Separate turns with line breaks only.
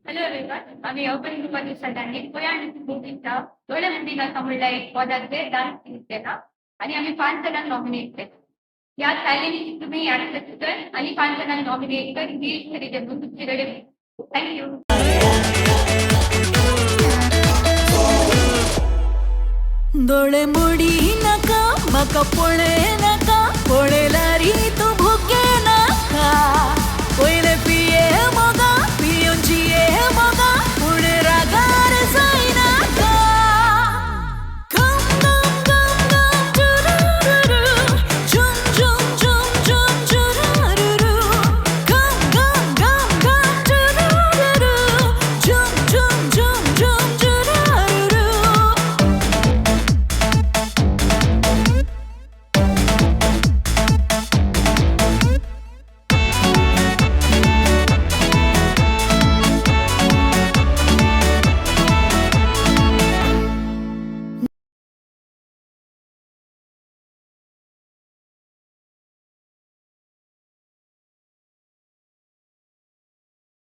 Hello everyone, आम्ही open group दिवसांनी पयाण कोंकणीचा डोळे मोदिनाका म्हणला एक पदाचे डान्स केला आणि आम्ही 5 जणांना नॉमिनेट केले. या सायलेनी तुम्ही ऍक्सेप्ट कर आणि 5 जणांना नॉमिनेट कर ही खरेदी म्हणून तुमच्याकडे थँक्यू.
डोळे मोडी नका मका पोळे नका पोळेला री तू भुके नका